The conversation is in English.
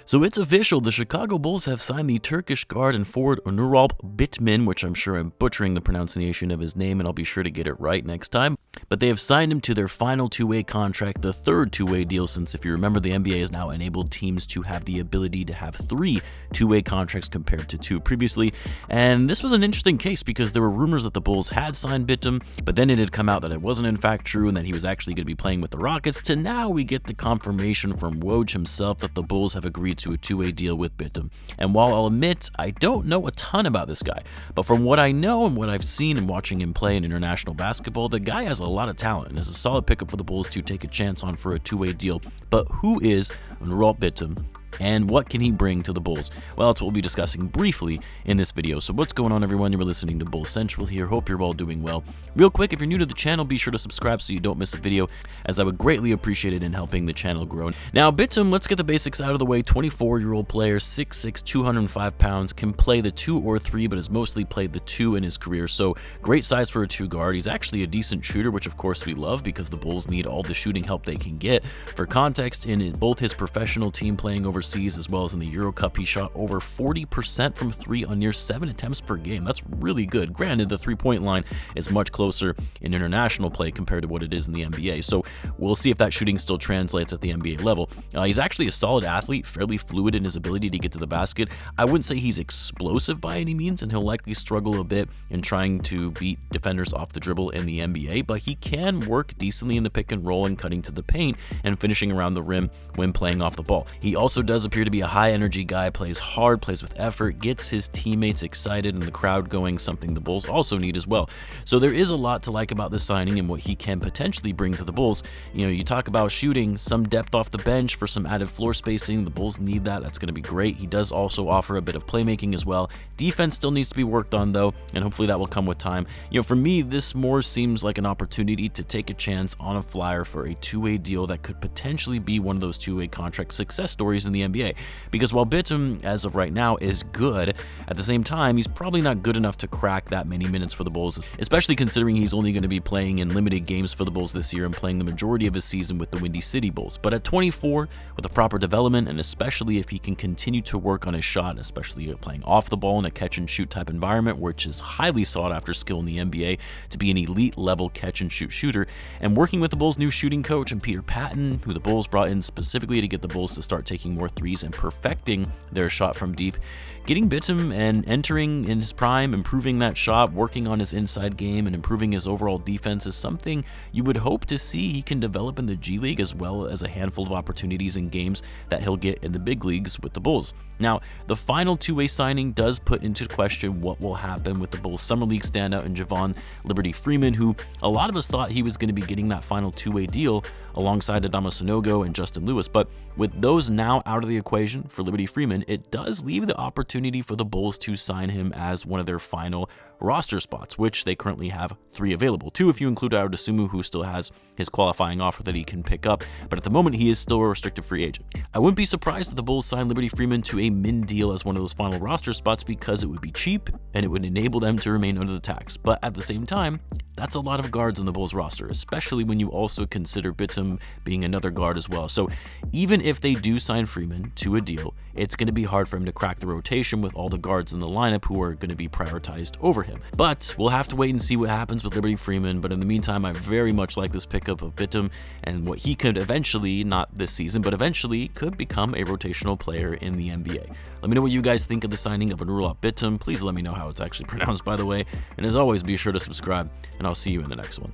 So it's official, the Chicago Bulls have signed the Turkish guard and forward Onuralp Bitim, which I'm sure I'm butchering the pronunciation of his name, and I'll be sure to get it right next time. But they have signed him to their final two-way contract, the third two-way deal, since if you remember, the NBA has now enabled teams to have the ability to have 3 two-way contracts compared to 2 previously. And this was an interesting case because there were rumors that the Bulls had signed Bitim, but then it had come out that it wasn't in fact true and that he was actually going to be playing with the Rockets, to now we get the confirmation from Woj himself that the Bulls have agreed to a two-way deal with Bitim. And while I'll admit I don't know a ton about this guy, but from what I know and what I've seen in watching him play in international basketball, the guy has a lot of talent and is a solid pickup for the Bulls to take a chance on for a two-way deal. But who is Onuralp Bitim? And what can he bring to the Bulls? Well, that's what we'll be discussing briefly in this video. So what's going on, everyone? You're listening to Bull Central here. Hope you're all doing well. Real quick, if you're new to the channel, be sure to subscribe so you don't miss a video, as I would greatly appreciate it in helping the channel grow. Now, Bitim, let's get the basics out of the way. 24-year-old player, 6'6", 205 pounds, can play the 2 or 3, but has mostly played the 2 in his career. So great size for a 2 guard. He's actually a decent shooter, which of course we love because the Bulls need all the shooting help they can get. For context, in both his professional team playing overseas as well as in the Euro Cup, he shot over 40% from 3 on near 7 attempts per game. That's really good. Granted, the three-point line is much closer in international play compared to what it is in the NBA, so we'll see if that shooting still translates at the NBA level. He's actually a solid athlete, fairly fluid in his ability to get to the basket. I wouldn't say he's explosive by any means, and he'll likely struggle a bit in trying to beat defenders off the dribble in the NBA, but he can work decently in the pick and roll and cutting to the paint and finishing around the rim when playing off the ball. He also does appear to be a high energy guy, plays hard, plays with effort, gets his teammates excited and the crowd going, something the Bulls also need as well. So there is a lot to like about this signing and what he can potentially bring to the Bulls. You know, you talk about shooting, some depth off the bench for some added floor spacing. The Bulls need that. That's going to be great. He does also offer a bit of playmaking as well. Defense still needs to be worked on though, and hopefully that will come with time. You know, for me, this more seems like an opportunity to take a chance on a flyer for a two-way deal that could potentially be one of those two-way contract success stories in the NBA. Because while Bitim, as of right now, is good, at the same time, he's probably not good enough to crack that many minutes for the Bulls, especially considering he's only going to be playing in limited games for the Bulls this year and playing the majority of his season with the Windy City Bulls. But at 24, with a proper development, and especially if he can continue to work on his shot, especially playing off the ball in a catch-and-shoot type environment, which is highly sought-after skill in the NBA to be an elite-level catch-and-shoot shooter, and working with the Bulls' new shooting coach and Peter Patton, who the Bulls brought in specifically to get the Bulls to start taking more threes and perfecting their shot from deep, getting Bitim and entering in his prime, improving that shot, working on his inside game, and improving his overall defense is something you would hope to see he can develop in the G League, as well as a handful of opportunities in games that he'll get in the big leagues with the Bulls. Now, the final two-way signing does put into question what will happen with the Bulls Summer League standout in Javon Liberty Freeman, who a lot of us thought he was going to be getting that final two-way deal alongside Adama Sanogo and Justin Lewis, but with those now out of the equation for Liberty Freeman, it does leave the opportunity for the Bulls to sign him as one of their final roster spots, which they currently have 3 available. 2 if you include Dosunmu, who still has his qualifying offer that he can pick up, but at the moment he is still a restricted free agent. I wouldn't be surprised if the Bulls sign Liberty Freeman to a min deal as one of those final roster spots because it would be cheap and it would enable them to remain under the tax. But at the same time, that's a lot of guards in the Bulls roster, especially when you also consider Bitim being another guard as well. So even if they do sign Freeman to a deal, it's going to be hard for him to crack the rotation with all the guards in the lineup who are going to be prioritized over him. But we'll have to wait and see what happens with Liberty Freeman. But in the meantime, I very much like this pickup of Bitim and what he could eventually, not this season, but eventually could become a rotational player in the NBA. Let me know what you guys think of the signing of Onuralp Bitim. Please let me know how it's actually pronounced, by the way. And as always, be sure to subscribe, and I'll see you in the next one.